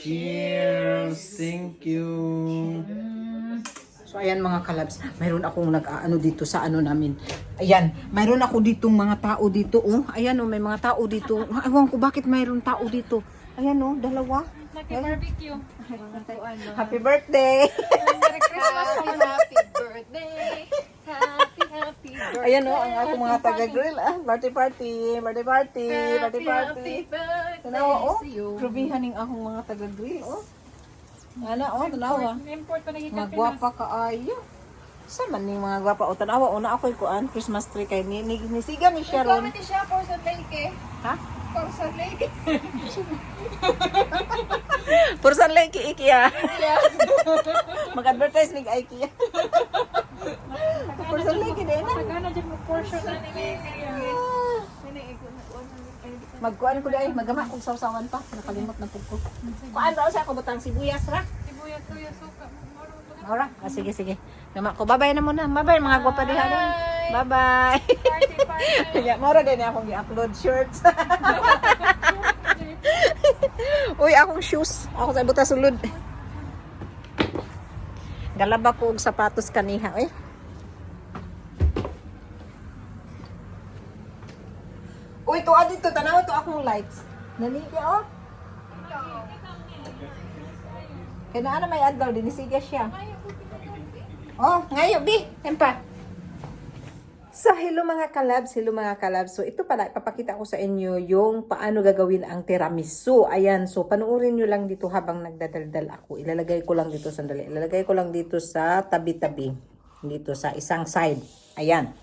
Cheers! Thank you! So ayan mga kalabs, mayroon akong nag-ano dito sa ano namin. Ayan, mayroon ako ditong mga tao dito. Oh, ayan oh, may mga tao dito. Ewan ko bakit mayroon tao dito. Ayan oh, dalawa. Naki-barbecue. Happy birthday! Merry Christmas po. Happy birthday. Happy birthday. Ayan oh, ang ako mga taga-grill. Birthday party, birthday party, birthday party. Tanawa oh, probihan ng akong mga taga-grill oh. Ana oh, tanawa. Import pa naging Mga gwapa kaayo. Sa man ning mga gwapa o tanawa una ako'y kuan Christmas tree kay nisiga ni Sharon. Comment siya for sa lake. Ha? For sa lake. Pursan lang ki IKEA. Mag-advertise ning IKEA. Pursan lang ki din. Nagana dyan mo portion na nila. Magkuan ko dai, magama kog sawsawan pa. Nakalimot na pud ko. Kuan daw sa ako butang sibuyas ra. Sibuyas tuyo suka. Ora, sige sige. Gama ko babay na muna. Babay mga gwapa diha. Bye bye. Party party. Ya, mora din akong i-upload shirts. Uy, akong shoes. Ako sa buta sulod. Galaba ko og sapatos kaniha, eh. Uy, tuwa dito, tanaw to akong lights. Naniki, oh. Kaya na may adlaw, dinisiga siya. Oh, ngayon, Bi. Tempa. So, hello mga kalabs. So, ito pala, ipapakita ko sa inyo yung paano gagawin ang tiramisu. Ayan, so, panuorin nyo lang dito habang nagdadaldal ako. Ilalagay ko lang dito, sandali. Ilalagay ko lang dito sa tabi-tabi. Dito sa isang side. Ayan.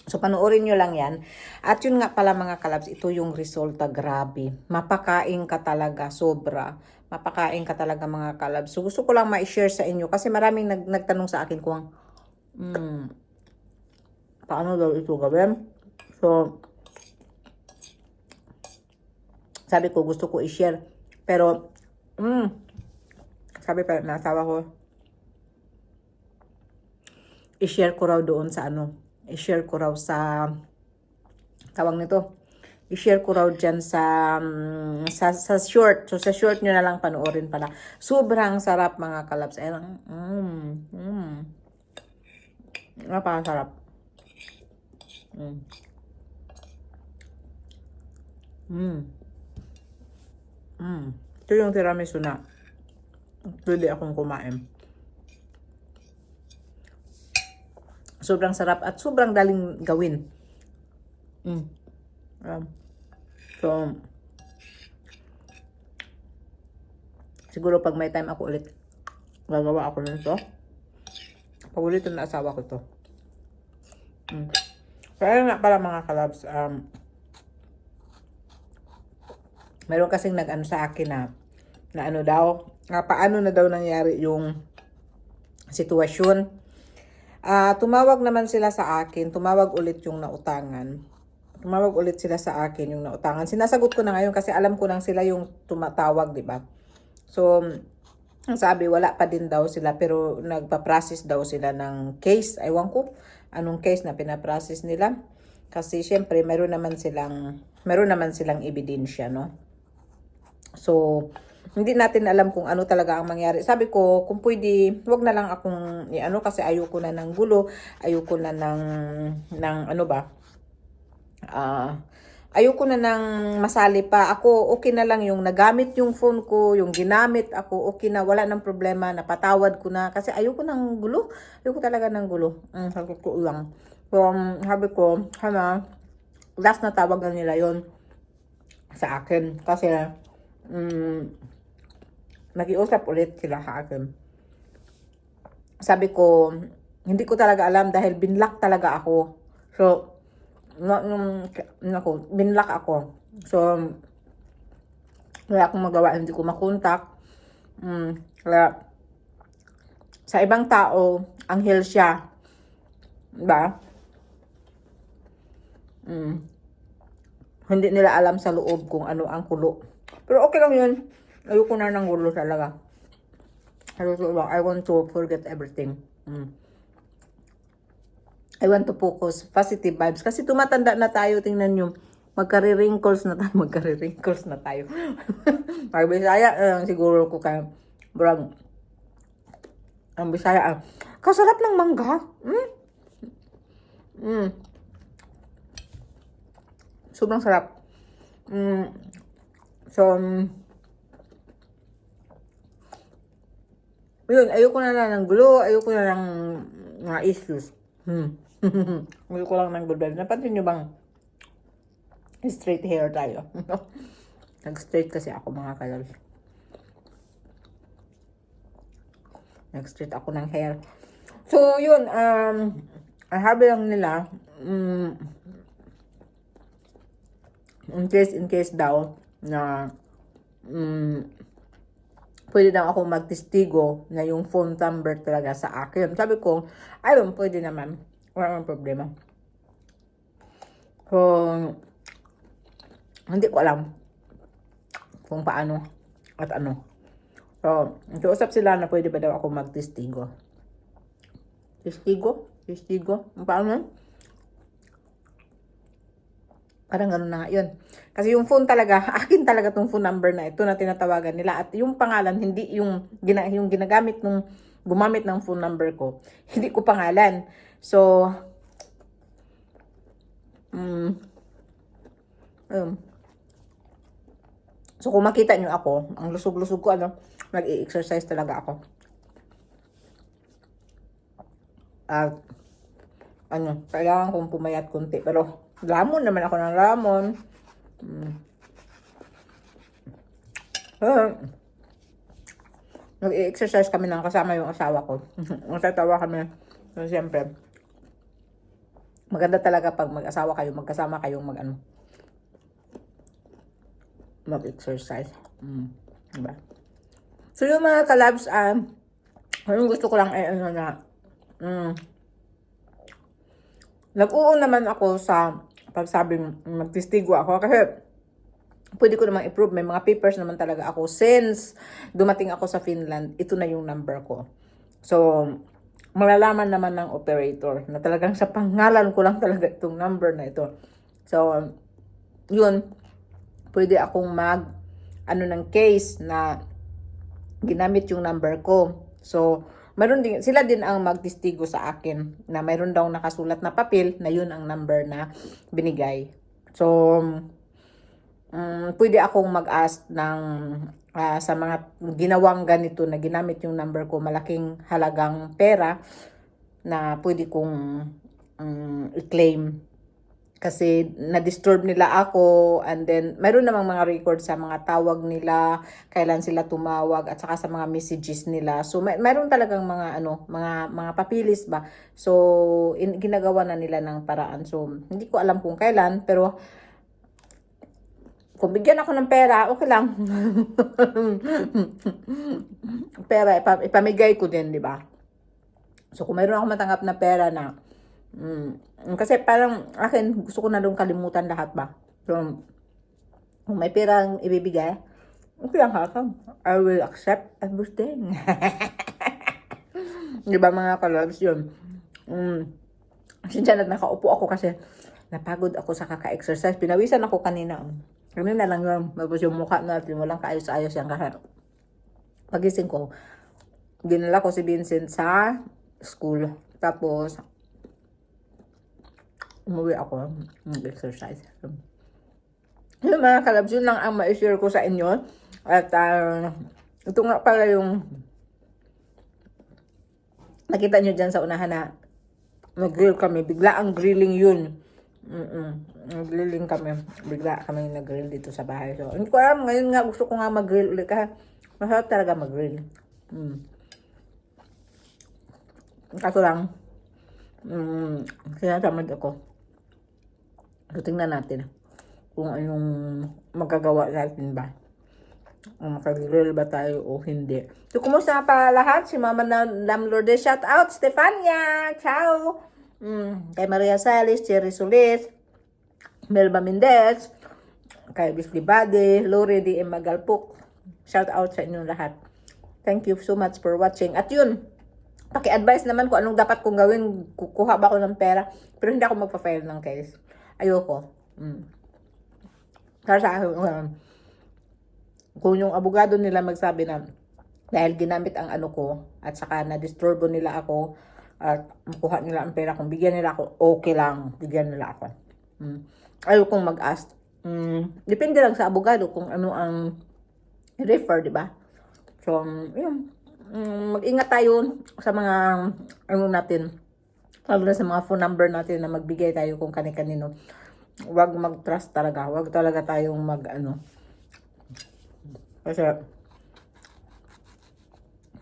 So, panuorin nyo lang yan. At yun nga pala mga kalabs, ito yung resulta. Grabe. Mapakain ka talaga. Sobra. Mapakain ka talaga mga kalabs. So, gusto ko lang ma-share sa inyo. Kasi maraming nagtanong sa akin kung paano daw ito gawin. So, sabi ko, gusto ko i-share. Pero, sabi pa na asawa ko, i-share ko raw doon sa ano, i-share ko raw sa tawag nito, i-share ko raw dyan sa short. So, sa short nyo na lang panoorin pala. Sobrang sarap mga kalabs. Ayun, napakasarap. Ito yung tiramisu na pwede akong kumain. Sobrang sarap at sobrang daling gawin. So, siguro pag may time ako ulit, gagawa ako nito. Pag ulit na asawa ko to. Kaya nga pala mga kalabs, meron kasing nag-ano sa akin na ano daw, paano na daw nangyari yung sitwasyon. Tumawag naman sila sa akin, tumawag ulit yung nautangan. Tumawag ulit sila sa akin yung nautangan. Sinasagot ko na ngayon kasi alam ko nang sila yung tumatawag, di ba? So, ang sabi, wala pa din daw sila pero nagpa-process daw sila ng case. Ewan ko anong case na pinaprocess nila. Kasi syempre, meron naman silang ebidensya, no? So, hindi natin alam kung ano talaga ang mangyari. Sabi ko, kung pwede, wag na lang akong i-ano kasi ayoko na ng gulo, ayoko na ng ano ba? Ayoko na ng masali pa. Ako, okay na lang yung nagamit yung phone ko, yung ginamit ako, okay na, wala nang problema, napatawad ko na. Kasi ayoko ng gulo. Ayoko talaga ng gulo. Sabi ko lang. So, sabi ko, last na tawag na nila yon sa akin. Kasi, nag-iusap ulit sila sa akin. Sabi ko, hindi ko talaga alam dahil binlock talaga ako. So, binlock ako. So, wala akong magawa, hindi ko makontak. Kaya, sa ibang tao, anghel siya. Diba? Hindi nila alam sa loob kung ano ang kulo. Pero okay lang yun. Ayoko na ng gulo talaga. I want to forget everything. I want to focus positive vibes. Kasi tumatanda na tayo, tingnan nyo. Magkari-wrinkles na tayo. Magkari-wrinkles na tayo. Pag Bisaya, siguro ko kayo. Bro, ang Bisaya, kasarap ng mangga. Sobrang sarap. So, yun, ayoko na lang ng gulo, ayoko na lang mga issues. Ayoko lang ng gulo. Napansin nyo bang straight hair tayo? Nag-straight kasi ako mga kalabs. Nag-straight ako ng hair. So, yun, ang habi lang nila, in case daw, na, pwede daw ako magtestigo na yung phone number talaga sa akin. Sabi ko, ayun, pwede naman. Wala namang problema. So, hindi ko alam kung paano at ano. So, nag-usap sila na pwede ba daw ako magtestigo. Testigo? Testigo? Paano yun? Parang gano'n na nga yun. Kasi yung phone talaga, akin talaga tong phone number na ito na tinatawagan nila. At yung pangalan, hindi yung ginagamit nung gumamit ng phone number ko. Hindi ko pangalan. So, so kung makita nyo ako, ang lusog-lusog ko, nag-i-exercise talaga ako. At, kailangan kong pumayat kunti. Pero, lamon naman ako ng lamon. Nag-i-exercise kami ng kasama yung asawa ko. Matatawa kami. So, siyempre, maganda talaga pag mag-asawa kayo, magkasama kayong mag-exercise. Diba? So, yung mga kalabs, yung gusto ko lang nag-uun naman ako sa pagsabing magtestigo ako kasi pwede ko namang i-prove, may mga papers naman talaga ako since dumating ako sa Finland, ito na yung number ko. So, malalaman naman ng operator na talagang sa pangalan ko lang talaga itong number na ito. So, yun, pwede akong ng case na ginamit yung number ko. So, sila din ang magtestigo sa akin na mayroon daw nakasulat na papel na yun ang number na binigay. So, pwede akong mag-ask ng sa mga ginawang ganito na ginamit yung number ko, malaking halagang pera na pwede kong i-claim. Kasi na-disturb nila ako, and then mayroon namang mga record sa mga tawag nila, kailan sila tumawag, at saka sa mga messages nila. So mayroon talagang mga papilis ba. So ginagawa na nila ng paraan. So hindi ko alam kung kailan, pero kung bigyan ako ng pera, okay lang. Pera ipamigay ko din, di ba? So kung mayroon ako matanggap na pera na kasi parang akin, gusto ko na doon kalimutan lahat ba. So, kung may perang ibibigay, okay lang hakam. I will accept everything. Di ba mga kalabs yun? Sinsya na nakaupo ako kasi napagod ako sa kaka-exercise. Pinawisan ako kanina. Kanina lang yun. Tapos yung mukha natin, walang kaayos-ayos yan kasi pagising ko, dinala ko si Vincent sa school. Tapos, umuwi ako mag-exercise. Yung mga kalabs, yun lang ang ma-share ko sa inyo. At ito nga pala yung nakita nyo dyan sa unahan na nag-grill kami. Bigla ang grilling yun. Nag-grilling kami. Bigla kami nag-grill dito sa bahay. So, hindi ko alam. Ngayon nga gusto ko nga mag-grill ulit. Kasi masarap talaga mag-grill. Kaso lang, sinasamad ako. So, tingnan natin kung anong magagawa natin ba. Makag-grill ba tayo o hindi. So, kumusta pa lahat? Si Mama Nam Lourdes, shout out, Stefania! Ciao! Kay Maria Salis, Cherry Solis, Melba Mendez, kay Bisli Bade, Lori D. Magalpuk. Shout out sa inyong lahat. Thank you so much for watching. At yun, paki-advise naman kung anong dapat kong gawin. Kukuha ba ako ng pera? Pero hindi ako magpa-file ng case. Ayoko. Para sa akin, kung yung abogado nila magsabi na dahil ginamit ang ano ko at saka na-disturbo nila ako at makuha nila ang pera, kung bigyan nila ako, okay lang, bigyan nila ako. Ayaw kong mag-ask. Depende lang sa abogado kung ano ang refer, di ba? So, yun. Mag-ingat tayo sa mga ano natin, lalo na sa mga phone number natin na magbigay tayo kung kani-kanino. Huwag mag-trust talaga. Huwag talaga tayong mag-ano. Kasi,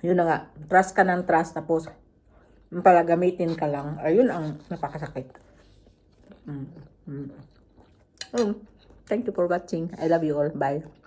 yun na nga, trust ka ng trust, tapos, pala gamitin ka lang. Ayun ang napakasakit. Thank you for watching. I love you all. Bye.